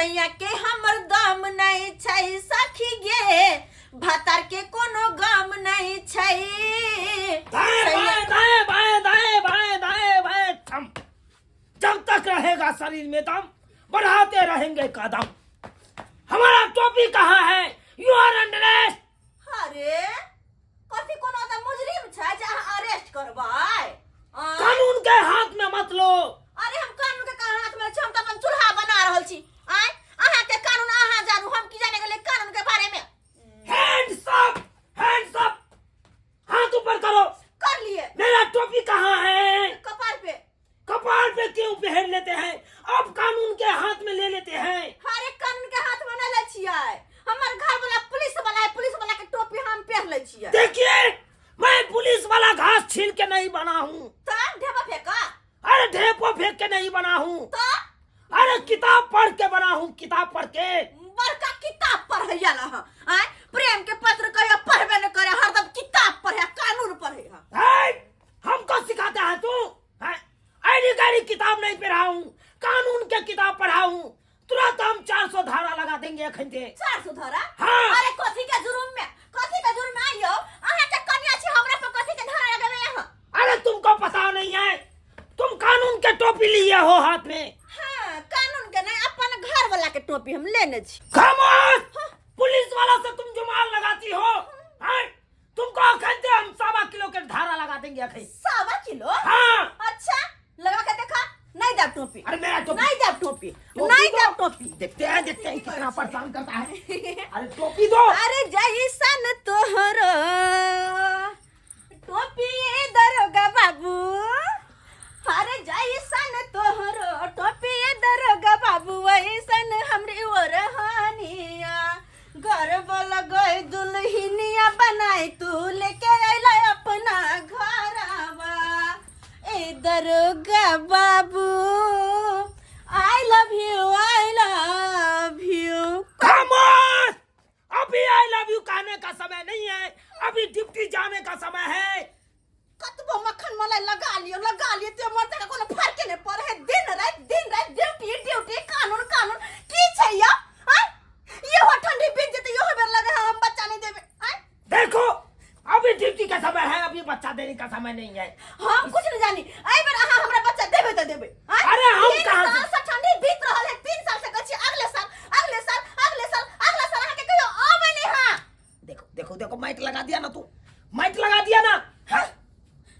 सैया के हमर दाम नहीं छै सखी गे, भातार के कोनो गाम नहीं छै। जब तक रहेगा शरीर में दम बढ़ाते रहेंगे कदम। हमारा टोपी कहाँ है? You are under arrest. अरे कथी कोनो त मुजरिम छै जे अहाँ अरेस्ट करबै? कानून के हाथ में मत लो। अरे हम कानून के कहाँ हाथ में छै? हम त अपन चूल्हा बना रहल छी। आय अहाँ के कानून अहाँ जानू, हम की जाने गेलै कानून के बारे में। हैंड्स अप, हैंड्स अप, हाथ ऊपर करो। कर लिए। मेरा टोपी कहाँ है? कपार पे। कपाल पे क्यों पहन लेते हैं? अब कानून के हाथ में ले लेते हैं। अरे कानून के हाथ में न ले छियै, हमर घर वाला पुलिस वाला है, पुलिस वाला के टोपी हम पहन ले छियै। देखिए मैं पुलिस वाला घास छील के नहीं बना हूँ। तो ढेबा फेंका? अरे ढेपो फेंक के नहीं बना हूँ। तो अरे किताब पढ़ के बना हूँ, किताब पढ़ के। बड़का किताब पढ़ैया रहा। आय प्रेम के पत्र कहियो पढ़बे न करे, हरदम किताब पढ़े, कानून पढ़े। हमको सिखाता है तू? ऐनी गैरी किताब नहीं पढ़ाऊं, कानून के किताब पढ़ाऊं। तुरंत हम 400 धारा लगा देंगे खंडे। 400 धारा? हाँ। अरे कथी के जुर्म में? कथी के जुर्म में आइयो? अहाँ के कन्या छी, हमरा पे कथी के धारा लगावे यहाँ? अरे तुमको पता नहीं है, तुम कानून के टोपी लिए हो हाथ में। हाँ कानून के नहीं, अपन घर वाला के टोपी हम लेने छी। खामोश! पुलिस वाला से तुम जुमाल लगाती हो। तुमको खंडे हम 1.25 किलो के धारा लगा देंगे। 1.25 किलो? हाँ। अच्छा लगा के देखा। नहीं दे टोपी। अरे मेरा टोपी नहीं दे टोपी, नहीं दे टोपी। देखते हैं कितना परेशान करता है। अरे टोपी दो। अरे जैसन तोहरो टोपी दरोगा बाबू, अरे जैसन तोहरो टोपी दरोगा बाबू, वैसन हमरी ओरहानिया घर वाला गए दुल्हनिया बनाई, तू लेके अइला अपना घरवा। ए दरोगा बाबू I love you, I love you. खामोश! अभी आई लव यू कहने का समय नहीं है, अभी ड्यूटी जाने का समय है। कतबो मक्खन मलाई लगा लियो तो मरते का कोनो फर्क नहीं पड़े है। दिन रात ड्यूटी ड्यूटी, कानून कानून की छै या? ये हो ठंडी बीत जते, यो बेर लगे हम बच्चा नहीं देबे। देखो अभी ड्यूटी का समय है, अभी बच्चा देने का समय नहीं है। हम कुछ नहीं जानी, आई बेर अहाँ हमरा बच्चा देबे त देबे। अरे हम कहां से? 3 साल से ठंडी बीत रहल है, 3 साल से कछि अगले साल अहाँ के कहियो आवे नहीं। हां देखो माइक लगा दिया ना तू, माइक लगा दिया ना।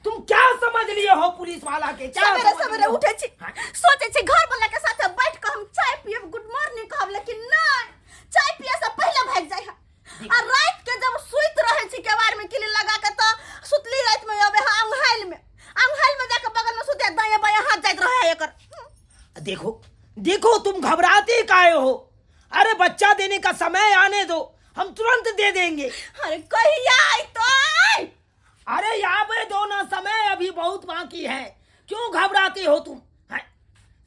तुम क्या समझ लिए हो पुलिस वाला के? क्या सवेरे उठे छी, सोचे छी घर वाला के साथ बैठ के हम चाय पियब, गुड मॉर्निंग कहब, लेकिन नहीं, चाय पिए से पहले भाग जाय है। आ रात के जब सुइत रहे छी केवाड़ में किली लगा के, तो सुतली रात में अबे अंगहाइल में जाके बगल में सुते, दाएं बाएं हाथ जाइत रहे एकर। देखो तुम घबराते काहे हो? अरे बच्चा देने का समय आने दो, हम तुरंत दे देंगे। अरे कहिया आई तो? अरे यहाँ पे दो ना, समय अभी बहुत बाकी है, क्यों घबराते हो तुम?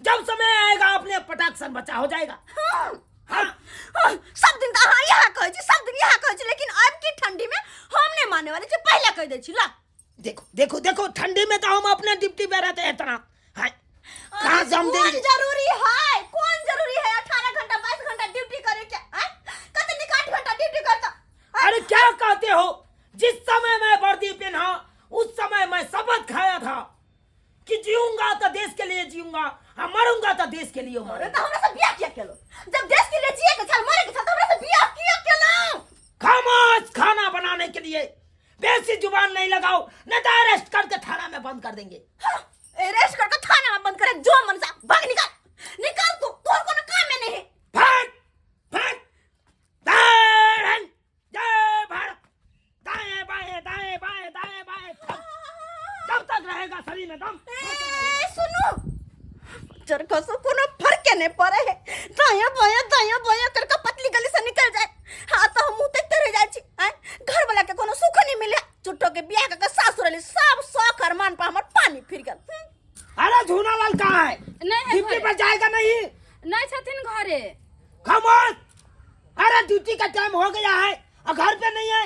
जब समय आएगा अपने पटाक्षण बच्चा हो जाएगा। सब दिन तो यहाँ कहे छी, सब दिन यहाँ कहे छी, लेकिन अब की ठंडी में हम नहीं मानने वाले छी, पहले कह दे छी। ला देखो ठंडी में तो हम अपने ड्यूटी पे रहते हैं इतना। कहाँ जम देंगे? कौन जरूरी है 18 घंटा 22 घंटा ड्यूटी करे क्या? कतनी 8 घंटा ड्यूटी करता। अरे क्या कहते हो? जिस समय मैं वर्दी पहना उस समय मैं शपथ खाया था कि जीऊंगा तो देश के लिए जीऊंगा, मरूंगा तो देश के लिए मरूंगा। तो हमरा से बियाह किया केलो? जब देश के लिए जिए के छल, मरे के छल, तो हमरा से बियाह किया केलो? खामोश! खाना बनाने के लिए बेसी जुबान नहीं लगाओ, नहीं तो अरेस्ट करके थाना में बंद कर देंगे। अरेस्ट करके थाना में बंद करे, जो मन सा भाग निकाल तू, तोर कोनो काम में नहीं। भाग जय भारत, दाएं बाएं जब तक रहेगा शरीर में दम। सुनो चरखा से कोनो फर्क नहीं पड़े है, दाया बाया करके पतली गली से निकल जाए। हाँ तो हम मुंह देखते रह जाए छी। घर वाला के कोनो सुख नहीं मिले, चुट्टो के बियाह के सासुर ले सब शौक अरमान पर हमर पानी फिर गल। अरे झूनालाल कहाँ है? नहीं ड्यूटी पर जाएगा नहीं छथिन घरे। खामोश! अरे ड्यूटी का टाइम हो गया है और घर पे नहीं है,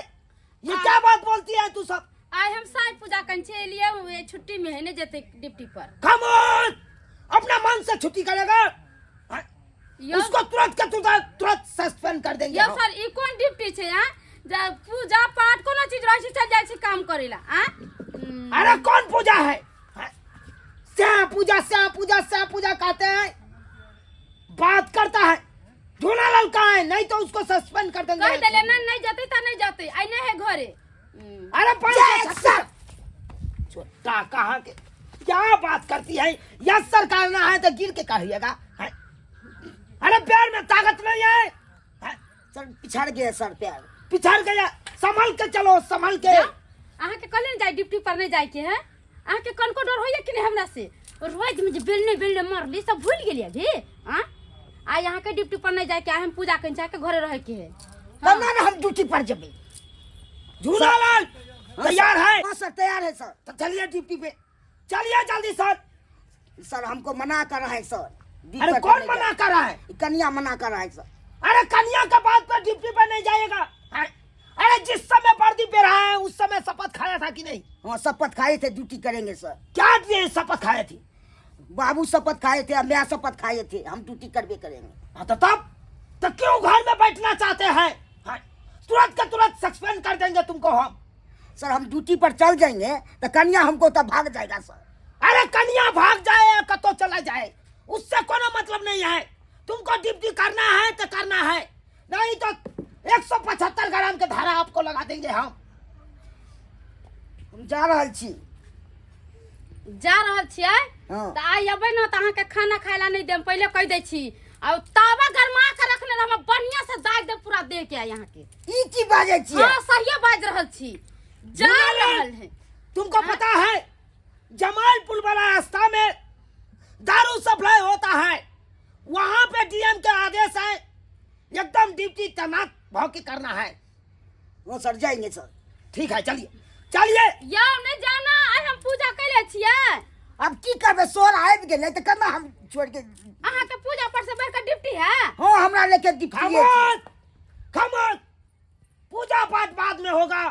ये क्या बात बोलती है तू सब? आज हम साई पूजा कंचे लिए हुए, छुट्टी में है ने जते ड्यूटी पर। खामोश! अपना मन से छुट्टी करेगा। यो उसको तुरंत सस्पेंड कर देंगे यो हम। सर ई कोन ड्यूटी छै हां जब पूजा पाठ कोनो चीज रहै छै चल जाइ छै काम करेला हां अरे कौन पूजा है? श्याम पूजा कहते हैं, बात करता है। झूलालाल कहाँ है? नहीं तो उसको सस्पेंड कर देंगे। कह देले ना नहीं जाते त नहीं जाते आई नहीं है घरे। अरे सर छोटा कहाँ के क्या बात करती है? यस सर करना है तो गिर के कहिएगा। अरे पैर में ताकत नहीं है। सर पिछड़ गया सर पैर। पिछड़ गया, संभल के चलो, संभल के। अहाँ के कहले जाय ड्यूटी पर नहीं जाय के है। अहाँ के कौन को डर होइए कि नहीं हमरा से? रोज में जे बेलने मारली सब भूल गेलिए अभी हां आ यहाँ के ड्यूटी पर नहीं जाए के हम पूजा कइन के घरे रहे के है। तब ना हम ड्यूटी पर जबे। झूलालाल तैयार है? हाँ सर तैयार है सर। तो चलिए ड्यूटी पे, चलिए जल्दी सर। सर हमको मना कर रहा है सर। अरे कौन मना कर रहा है? कन्या मना कर रहा है सर। अरे कन्या का बात पर ड्यूटी पे नहीं जाएगा। अरे जिस समय वर्दी पे रहा है उस समय शपथ खाया था कि नहीं? हाँ शपथ खाए थे ड्यूटी करेंगे सर। क्या शपथ खाए थी? बाबू शपथ खाए थे, मैं शपथ खाए थे, हम ड्यूटी करबे करेंगे। हाँ तो तब तो क्यों घर में बैठना चाहते हैं? तुरंत का तुरंत सस्पेंड कर देंगे तुमको हम। सर हम ड्यूटी पर चल जाएंगे तो कन्या हमको तब भाग जाएगा सर। अरे कन्या भाग जाए या कतो चला जाए उससे कोई मतलब नहीं है। तुमको ड्यूटी करना है तो करना है, नहीं तो 175 ग्राम के धारा आपको लगा देंगे हम जा रहल छी। जा रहल छियै हाँ। त आई अबै न त अहाँ के खाना खायला नहीं देम पहले कह दै छी। आ तावा गरमा के रखले हम बढ़िया से दाग दे पूरा दे के यहाँ के। ई की बाजे छी? हां सही बाज रहल छी। जा रहल है। तुमको पता है जमालपुर वाला रास्ता में दारू सप्लाई होता है, वहां पे डीएम के आदेश है एकदम ड्यूटी तैनात भाव के करना है। वो सर जाएंगे सर। ठीक है चलिए चलिए। या नहीं जाना आई हम पूजा कैले छियै। अब की करबे सोर आबि गेलै त केना हम छोड़ के? अहाँ के पूजा पर से बढ़ के ड्यूटी है। हाँ हमरा लेके ड्यूटी है। खामोश खामोश, पूजा पाठ बाद में होगा।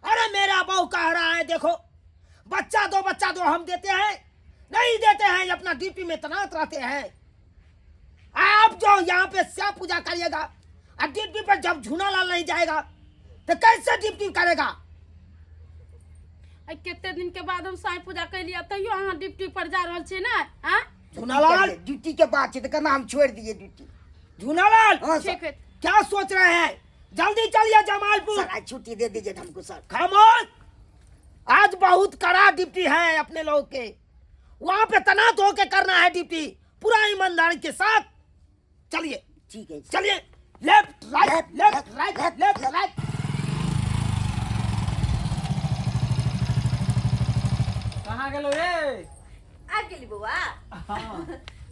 अरे मेरा बहू कह रहा है देखो बच्चा दो हम देते हैं नहीं देते हैं, अपना ड्यूटी में तैनात रहते हैं। आप जो यहाँ पे श्याम पूजा करिएगा और ड्यूटी पर जब झूलालाल नहीं जाएगा तो कैसे ड्यूटी करेगा? कितने दिन के बाद हम साईं पूजा कैलिए तैयो अहाँ ड्यूटी पर जा रहल छी ना हां? झूलालाल ड्यूटी के बाद छै त केना हम छोड़ दिए ड्यूटी? झूलालाल हाँ सर। ठीक है क्या सोच रहे हैं? जल्दी चलिए जमालपुर। सर आज छुट्टी दे दीजिए हमको सर। खामोश, आज बहुत कड़ा ड्यूटी है अपने लोग के, वहां पे तैनात होके करना है ड्यूटी पूरा ईमानदारी के साथ। चलिए ठीक है सर। चलिए, left right left right left right. कहाँ गेलो रे? आ गेली बौआ।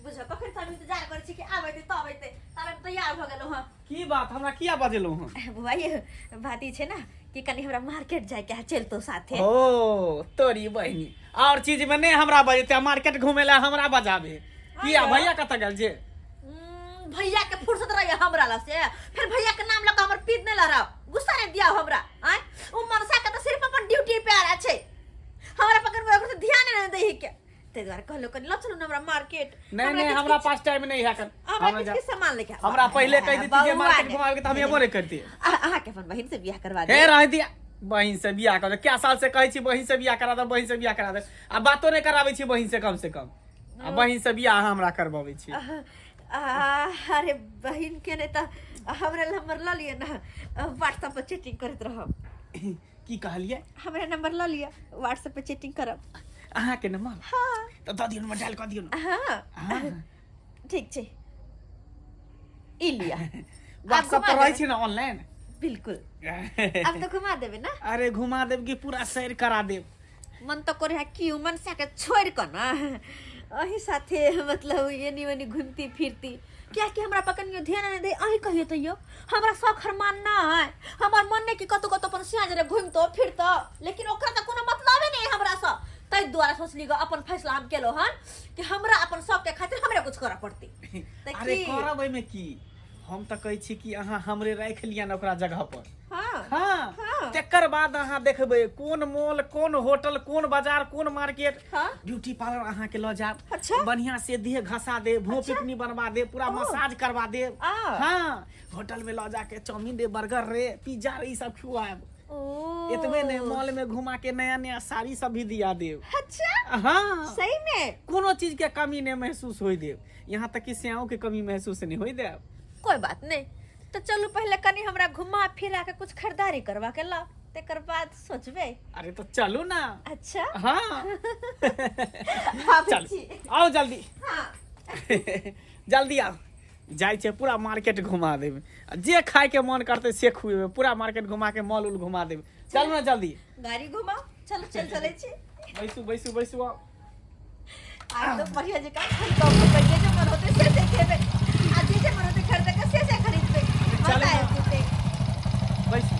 बुझ कखन से हम इंतजार करै छी कि आबै ते तब एते ताबे तैयार भ गेलौ। हां की बात हमरा किया बजेलो हन? बुआ ये बाती छै ना कि कनी हमरा मार्केट जाय के है, चलतो साथे। ओ तोरी बहिनी और चीज में नहीं हमरा बजेते, मार्केट घूमे ला हमरा बजाबे। किया भैया कत गेल जे? भैया के फुर्सत रही हमरा ला से, फिर भैया के नाम लगा हमर पीत नहीं लड़ा, गुस्सा नहीं दिया हमरा। आय उ मनसा के तो सिर्फ अपन ड्यूटी पे आ रहा छै, हमरा पकड़ में ओकर ध्यान नहीं दे के। ते द्वारा कहलो कनी ल चलो हमरा मार्केट। नहीं हमरा पास टाइम नहीं है कर। हमरा किसके सामान लेके आवा। हमरा पहले कह दी जे मार्केट घुमावे के त हम एबो नहीं करती। आहा के अपन बहिन से बियाह करवा दे। हे रह दिया बहिन से बियाह कर। क्या साल से कहै छी बहिन से बियाह करा दे, बहिन से बियाह करा दे, आ बातो नहीं कराबै छी बहिन से कम। आ बहिन से बियाह हमरा करबाबै छी। अरे बहिन के ने त हमरा नंबर ल लिए ना, व्हाट्सएप पर चैटिंग करत रहब। की कहलिए? हमरा नंबर ल लिया, व्हाट्सएप पे चैटिंग करब। अहाँ के नंबर? हां तो द दियौ नंबर, डायल कर दियौ ना। हां ठीक छै, ई लिया। व्हाट्सएप पर रहै छी ना ऑनलाइन? बिल्कुल, अब तो घुमा देबे ना। अरे घुमा देब कि पूरा सैर करा देब। मन तो करे है कि मन से के छोड़ के ना अही साथे मतलब ये निवनी घूमती फिरती, क्या कि हमरा पकनियो ध्यान नहीं दे। अही कहियो तो यो हमरा शौक हरमान ना है, हमर मन ने कि कतो कतो अपन सिया जरे घूमतो फिरतो, लेकिन ओकरा त कोनो मतलब नहीं हमरा से। तै द्वारा सोचली ग अपन फैसला हम केलो हन कि हमरा अपन शौक के खातिर हमरे कुछ करे पड़ती। अरे करब में की, हम त कहै छी कि अहाँ हमरे राख लिया ना ओकरा जगह पर। हाँ हाँ हाँ। तेकर बाद अहाँ देखबे कोन मॉल कोन होटल कोन बाजार कोन मार्केट हाँ। ब्यूटी पार्लर अहाँ के ल जाब अच्छा। बढ़िया से देह घसा दे भों पिपनी बनवा दे पूरा मसाज करवा दे आ। हाँ होटल में ल जाके चाउमीन दे बर्गर रे पिज्जा रे ई सब खिलाएब ओ इतने ने मॉल में घुमा के नया नया साड़ी सब भी दिया देव अच्छा हाँ सही में कोनो चीज के कमी नहीं महसूस होई देव यहाँ तक कि स्याओं के कमी महसूस नहीं होई देव कोई बात नहीं तो चलो पहले कनी हमरा घुमा फिरा के कुछ खरीदारी करवा के ला तेकर बाद सोचबे अरे तो चलो ना अच्छा हाँ हाँ चल बुच्ची। आओ जल्दी हाँ जल्दी आओ जाय छे पूरा मार्केट घुमा देब जे खाए के मन करते से खुएबे पूरा मार्केट घुमा के मॉल उल घुमा देब चल ना जल्दी गाड़ी घुमाओ चलो चले छी बैसू बैसू बैसू आओ आज तो बढ़िया जे काम खरीद के पैसे जो मन होते से खेबे आज जे मन होते खरीद के से खरीदबे मजा आए पुते बैसू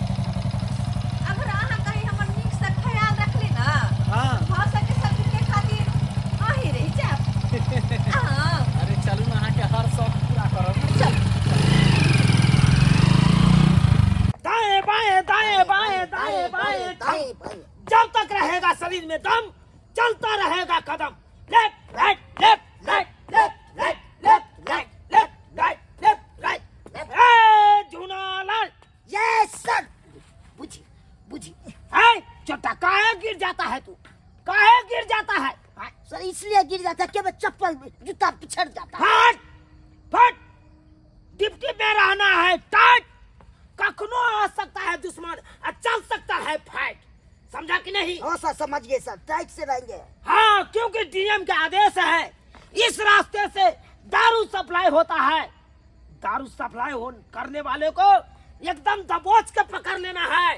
अगर अहाँ कहीं हमर नीक से ख्याल रखली ना हाँ भ सके सब के खातिर आही रही जाब हां अरे चलू ना अहाँ के हर शौक पूरा करब चल दाएं बाएं दाएं बाएं दाएं बाएं दाएं बाएं। जब तक रहेगा शरीर में दम चलता रहेगा कदम left right left right left right left right left right left right ए झूनालाल यस सर बुझी बुझी है छोटा काहे गिर जाता है तू काहे गिर जाता है सर इसलिए गिर जाता है कि मैं चप्पल जूता पिछड़ जाता है फट फट डिप्टी में रहना है टाइट कखनो आ सकता है दुश्मन और चल सकता है फाइट समझा कि नहीं हाँ सर समझ गए सर टाइट से रहेंगे हाँ क्योंकि डीएम का आदेश है इस रास्ते से दारू सप्लाई होता है दारू सप्लाई करने वाले को एकदम दबोच के पकड़ लेना है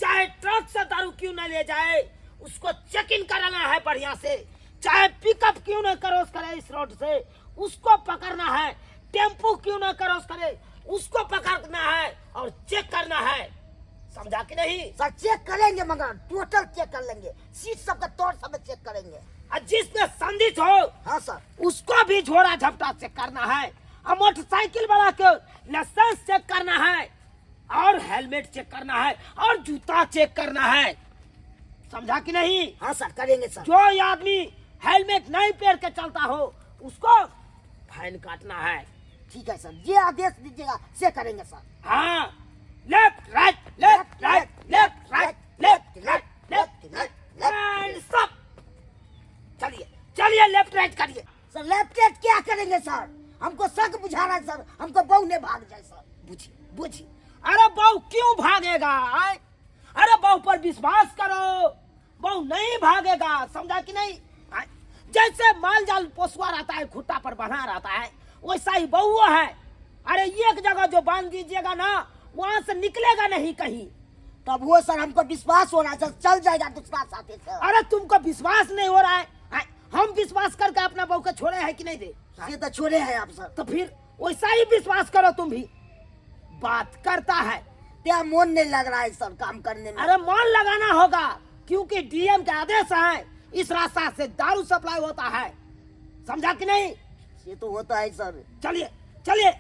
चाहे ट्रक से दारू क्यों न ले जाए उसको चेक इन कराना है बढ़िया से चाहे पिकअप क्यों न क्रॉस करे इस रोड से उसको पकड़ना है टेम्पू क्यों न क्रॉस करे उसको पकड़ना है और चेक करना है समझा कि नहीं सर चेक करेंगे मगर टोटल चेक कर लेंगे सीट सबका तौर सब चेक करेंगे और जिसमें संदिग्ध हो हाँ सर उसको भी झोरा झपटा चेक करना है और मोटरसाइकिल वाला को लाइसेंस चेक करना है और हेलमेट चेक करना है और जूता चेक करना है समझा कि नहीं हाँ सर करेंगे सर जो आदमी हेलमेट नहीं पहन के चलता हो उसको फाइन काटना है ठीक है सर ये आदेश दीजिएगा से करेंगे सर हाँ left right left right left right left right left right stop चलिए चलिए लेफ्ट राइट करिए सर लेफ्ट राइट क्या करेंगे सर हमको शक बुझा रहा है सर हमको बहू ने भाग जाए सर बुझी बुझी अरे बहू क्यों भागेगा आए? अरे बहू पर विश्वास करो बहू नहीं भागेगा समझा कि नहीं आए? जैसे माल जाल पोसुआ रहता है खुट्टा पर बना रहता है वैसा ही बहू है अरे एक जगह जो बांध दीजिएगा ना वहाँ से निकलेगा नहीं कहीं तब वो सर हमको विश्वास हो रहा है सर चल जाएगा दूसरा साथी से अरे तुमको विश्वास नहीं हो रहा है आए? हम विश्वास करके अपना बहू को छोड़े हैं कि नहीं दे ये तो छोड़े हैं आप सर तो फिर वैसा ही विश्वास करो तुम भी बात करता है क्या मन नहीं लग रहा है सर काम करने में अरे मन लगाना होगा क्योंकि डीएम का आदेश है इस रास्ता से दारू सप्लाई होता है समझा कि नहीं ये तो होता है सर चलिए चलिए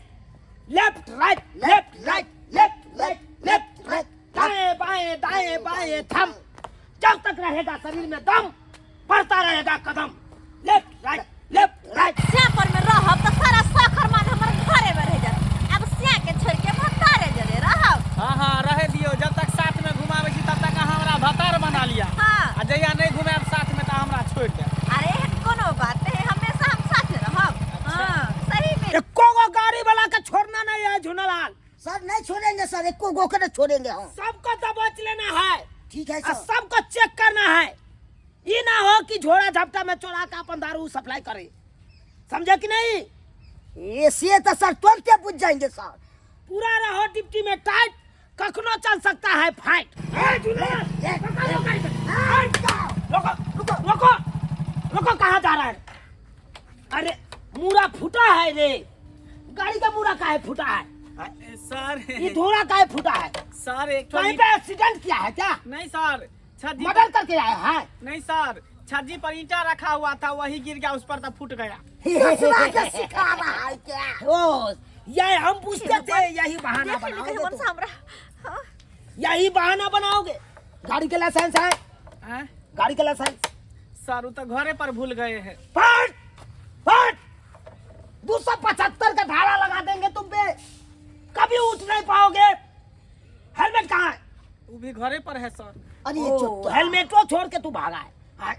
left right left right left right left right दाएं बाएं दाएं बाएं थम जब तक रहेगा शरीर में दम बढ़ता रहेगा कदम लेफ्ट राइट स्या पर में रहब तो सारा साखर मान हमर घरे में रह जात अब स्या के छोड़ के भतारे जरे रहब हाँ हाँ रहे दियो जब तक साथ में घुमावे छी तब तक अहाँ हमरा भतार बना लिया हाँ आ जहिया नहीं घुमाएब साथ में तो हमरा छोड़ दे अरे कोनो बात नहीं हमेशा हम साथ रहब हां सही में एको को गाड़ी वाला का छोड़ना नहीं है झुनलाल सर नहीं छोड़ेंगे सर एक को गोकर छोड़ेंगे हम सबको दबोच लेना है ठीक है और सर सबको चेक करना है ये ना हो कि झोड़ा झपटा में चोरा के अपन दारू सप्लाई करे समझे कि नहीं ये से तो सर तुरंत बुझ जाएंगे सर पूरा रहो डिप्टी में टाइट कखनो चल सकता है फाइट रोको रुको रुको रुको कहाँ जा रहा है अरे मूरा फूटा है रे गाड़ी का मूरा काहे फूटा है सर ये धोरा काहे फूटा है सर एक कहीं पे एक्सीडेंट किया है क्या नहीं सर छज्जी मर्डर करके आया है नहीं सर छज्जी पर ईंटा रखा हुआ था वही गिर गया उस पर तो फूट गया ससुरा के सिखा रहा है क्या ओ ये हम पूछते थे यही बहाना देख ले बनाओ कहीं मन से हमरा हां यही बहाना बनाओगे? गाड़ी के लाइसेंस है? हैं? गाड़ी के लाइसेंस? सर वो तो घरे पर भूल गए हैं। फट फट 275 का धारा लगा देंगे तुम पे, कभी उठ नहीं पाओगे। हेलमेट कहाँ है? वो भी घरे पर है सर। अरे तो हेलमेटो छोड़ के तू भागा है।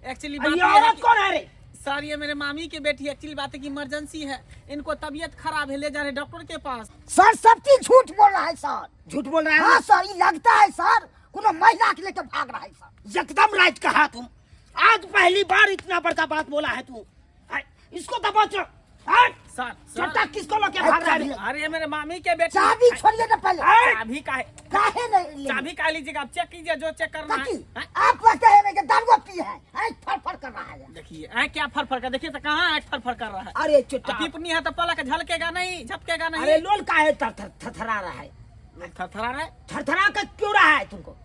एक्चुअली अरे बात ये ये है औरत कि- कौन है रे? सर ये मेरे मामी की बेटी। एक्चुअली बात है कि इमरजेंसी है, इनको तबीयत खराब है, ले जा रहे डॉक्टर के पास। सर सब चीज झूठ बोल रहा है सर। झूठ बोल रहा है? हाँ सर, ये लगता है सर कोनो महिला के लेकर भाग रहा है सर। एकदम राइट कहा तुम। आज पहली बार इतना बड़का बात बोला है तू। हाय, इसको दबोचो। सर चट्टा किसको लेके भाग रहा है? अरे ये मेरे मामी के बेटी। चाबी छोड़िए ना पहले। चाबी का है? काहे नहीं चाबी का लीजिएगा, आप चेक कीजिए जो चेक करना है। काकी, हैं? आप कहते हैं कि दारू पी है, फर कर रहा है। देखिए क्या फर कर, देखिए तो कहाँ फर कर रहा है। अरे चुट्टा, टिपनी है तो पलक झलकेगा नहीं, झपकेगा नहीं। अरे लोल का है थरथरा रहा है? थरथरा रहा है। थरथरा का क्यों रहा है तुमको?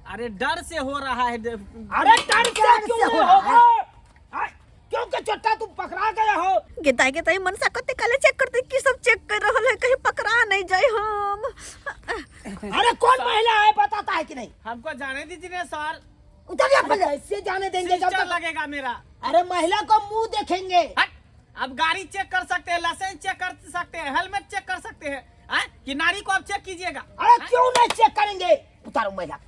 अरे डर से हो रहा है। अरे डर से क्यों से नहीं हो रहा होगा? हाय, क्योंकि चट्टा तुम पकड़ा गए हो। गिताई गिताई मनसा कते काले चेक करते कि सब चेक कर रहल है, कहीं पकड़ा नहीं जाए हम। अरे कौन महिला है बताता है कि नहीं? हमको जाने दीजिए ना सर। उतरिए पहले। ऐसे जाने देंगे जब सिस्टर तक? लगेगा मेरा। अरे महिला को मुंह देखेंगे। हट! अब गाड़ी चेक कर सकते हैं, लाइसेंस चेक कर सकते हैं, हेलमेट चेक कर सकते हैं। हैं? कि नारी को आप चेक कीजिएगा। अरे क्यों नहीं चेक करेंगे? उतारो महिला,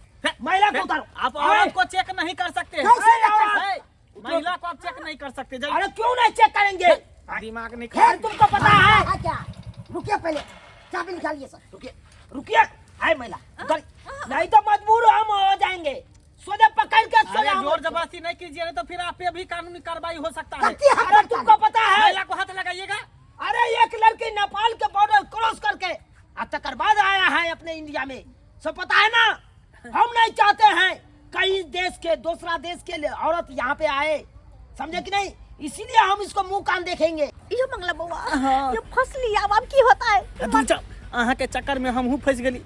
महिला को उतारो। आप औरत को चेक नहीं कर सकते हैं। कैसे नहीं कर है? महिला को आप चेक नहीं कर सकते। अरे क्यों नहीं चेक करेंगे? दिमाग नहीं खैर तुमको पता है। हाँ, क्या रुकिए पहले, चाबी निकालिए सर। रुकिए रुकिए। हाय महिला उतर, नहीं तो मजबूर हम हो जाएंगे। सोने पकड़ के अरे सोने जोर जबरदस्ती नहीं कीजिए, नहीं तो फिर आप पे भी कानूनी कार्रवाई हो सकता है। करती है, अरे तुमको पता है? महिला को हाथ लगाइएगा। अरे एक लड़की नेपाल के बॉर्डर क्रॉस करके तकर बाद आया है अपने इंडिया में, सब पता है ना। हम नहीं चाहते हैं कई देश के, दूसरा देश के औरत यहाँ पे आए, समझे कि नहीं? इसीलिए हम इसको मुंह कान देखेंगे। ये मंगला बउआ, ये फसली अब की होता है? अहाँ के चक्कर में हम फंस गली।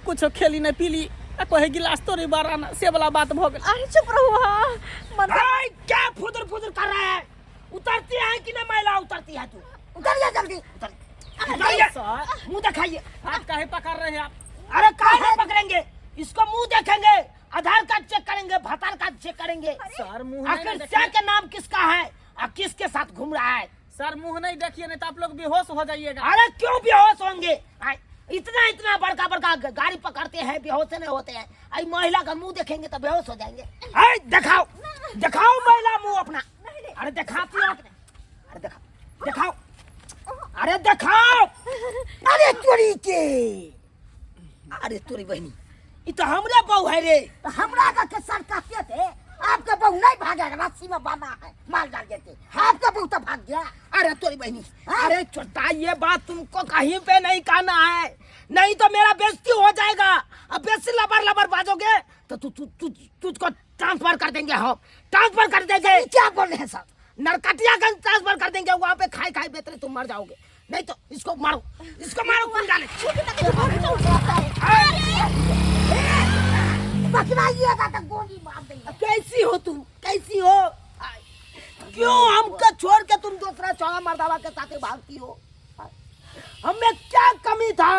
कुछ खेली नहीं पीली, कहे गिलास तो नहीं बाराना से वाला बात भ गेल। अरे चुप रहो। हाँ मनसा हाय, क्या फुदर फुदर कर रहा है? उतरती है कि ना महिला? उतरती है तू? उतरिए जल्दी। उतरिए। सर मुंह दिखाइए। हाथ काहे पकड़ रहे हैं आप? अरे काहे पकड़ेंगे? इसको मुंह देखेंगे, आधार कार्ड चेक करेंगे, भतार कार्ड चेक करेंगे। सर मुंह नहीं आखिर देखिए। क्या का नाम किसका है और किसके साथ घूम रहा है? सर मुंह नहीं देखिए, नहीं तो आप लोग बेहोश हो जाइएगा। अरे क्यों बेहोश होंगे? इतना इतना बड़का बड़का गाड़ी पकड़ते हैं, बेहोश नहीं होते हैं। आई महिला का मुंह देखेंगे तो बेहोश हो जाएंगे। दिखाओ दिखाओ महिला मुंह अपना। अरे दिखाती हो कि नहीं? अरे दिखाओ दिखाओ, अरे दिखाओ। अरे चोरी के, अरे तोरी बहनी, ये तो हमरे बहू है रे। तो हमरा का सर कहते थे आपका बहू नहीं भागेगा, रस्सी में बांधा है, माल डाल देते। आपका बहू तो भाग गया। अरे तोरी बहनी, अरे छोटा ये बात तुमको कहीं पे नहीं कहना है, नहीं तो मेरा बेइज्जती हो जाएगा। अब बेइज्जती लबर लबर बाजोगे तो तुझको ट्रांसफर कर देंगे, हम ट्रांसफर कर देंगे। क्या बोल रहे हैं सर? नरकटियागंज ट्रांसफर कर देंगे, वहाँ पे खाई खाई बेहतर तुम मर जाओगे। नहीं तो इसको मारो, इसको मारो, कौन डाले। पकड़ाइएगा तो गोली मार देंगे। कैसी हो तुम, कैसी हो? क्यों हमको छोड़ के तुम दूसरा चौड़ा मर्दावा के साथ भागती हो? हमें क्या कमी था?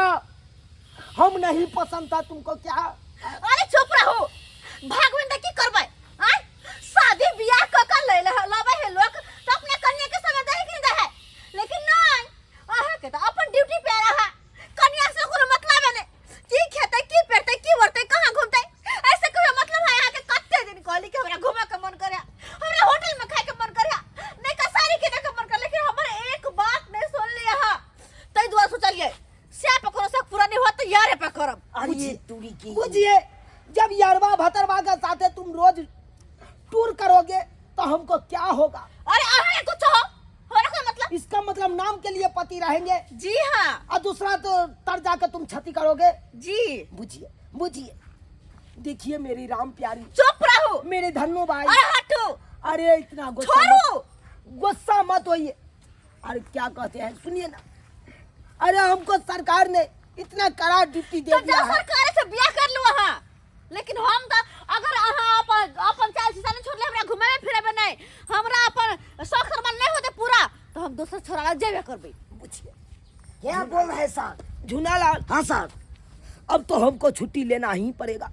हम नहीं पसंद था तुमको क्या? अरे चुप रहो। भागविंदा की करबै? हां शादी बियाह क कर ले लबे है लोग तो अपने कन्या के संग दे कि दे है, लेकिन नहीं आहा के तो अपन ड्यूटी पे रहा। कन्या से कोनो मतलब नहीं की खेते की पेरते की वर्ते कहां घूमते, ऐसे कोई मतलब है? यहाँ के कत्ते दिन कहली के हमरा घूमे के मन करे, हमरा होटल में खाए के मन करे, नहीं कसारी के के मन करे, लेकिन हमर एक बात नहीं सुन लिया है। तई दुआ सोचलिए से पकड़ो से पूरा नहीं होत यारे पे करब। अरे चोरी की, बुझिए, जब यारवा भतरवा के साथ तुम रोज टूर करोगे तो हमको क्या होगा? अरे आहा कुछ हो का मतलब? इसका मतलब नाम के लिए पति रहेंगे जी हाँ और दूसरा तो तर जाकर तुम क्षति करोगे। जी। बुझिए बुझिए, देखिए मेरी राम प्यारी, चुप रहो। मेरे धन्नो भाई। अरे हटो, अरे इतना छोड़ो। गुस्सा मत होइए। अरे क्या कहते हैं सुनिए ना, अरे हमको सरकार ने इतना कड़ा ड्यूटी दे तो दिया जा है। सरकार से बियाह कर लो वहाँ, लेकिन हम तो अगर अहाँ अपन चाल से छोड़ ले, हमरा घुमावे फिरावे नहीं, हमरा अपन शौक सरमान नहीं होते पूरा, तो हम दूसरा छोरा जेबे करबे। बुझिए, क्या बोल रहे हैं सर? झूनालाल, हाँ सर। अब तो हमको छुट्टी लेना ही पड़ेगा,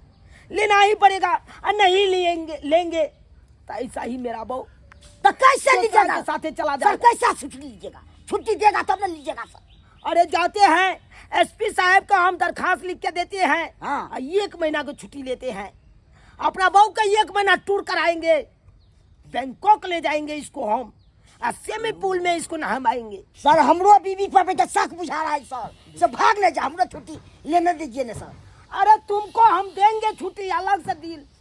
लेना ही पड़ेगा। और नहीं लेंगे तो ऐसा ही मेरा बहू तो कैसे ससुराल लीजिएगा? के साथे चला सर जाए। कैसे छुट्टी लीजिएगा? छुट्टी देगा तब ना लीजिएगा सर। अरे जाते हैं एसपी साहब का हम दरखास्त लिख के देते हैं, हाँ। और 1 महीना की छुट्टी लेते हैं। अपना बहू का 1 महीना टूर कराएंगे, बैंकॉक ले जाएंगे इसको हम, और स्विमिंग पूल में इसको नहवाएंगे। सर हमरो बीवी पर बेटा शक बुझा रहा है सर। सब भाग ले जा, हमरो छुट्टी लेने दीजिए ना सर। अरे तुमको हम देंगे छुट्टी, अलग से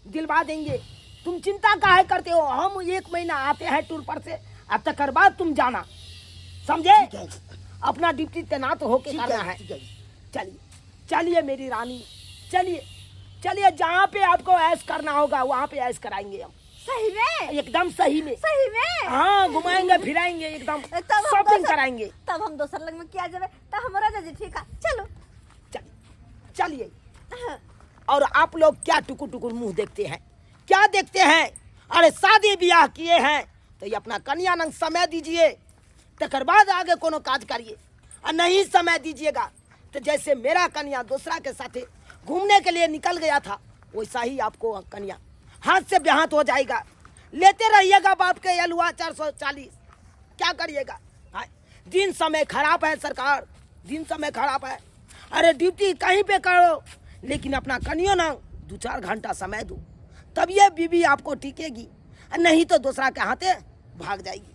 दिलवा देंगे। तुम चिंता काहे करते हो? हम 1 महीना आते हैं टूर पर से, और तकर बाद तुम जाना, समझे? ठीक है, अपना ड्यूटी तैनात होके ठीक करना है, है। ठीक है। चलिए चलिए मेरी रानी, चलिए चलिए, जहाँ पे आपको ऐश करना होगा वहाँ पे ऐश कराएंगे हम, सही में? एकदम सही में। सही में? हाँ, घुमाएंगे फिराएंगे, एकदम तब हम शॉपिंग दोसर- कराएंगे। तब हम दोसर लग में क्या जावे? तब हमारा जी ठीक है, चलो। चलिए। और आप लोग क्या टुकुर टुकुर मुंह देखते हैं? क्या देखते हैं? अरे शादी ब्याह किए हैं तो ये अपना कन्या नंग समय दीजिए, तकर बाद आगे कोनो काज करिए। और नहीं समय दीजिएगा तो जैसे मेरा कन्या दूसरा के साथे घूमने के लिए निकल गया था, वैसा ही आपको कन्या हाथ से बेहाथ हो जाएगा। लेते रहिएगा बाप के अलुआ 440, क्या करिएगा? हाँ, दिन समय खराब है सरकार, दिन समय खराब है। अरे ड्यूटी कहीं पे करो, लेकिन अपना कनियो ना 2-4 घंटा समय दो, तब ये बीबी आपको टिकेगी, नहीं तो दूसरा के हाथे भाग जाएगी।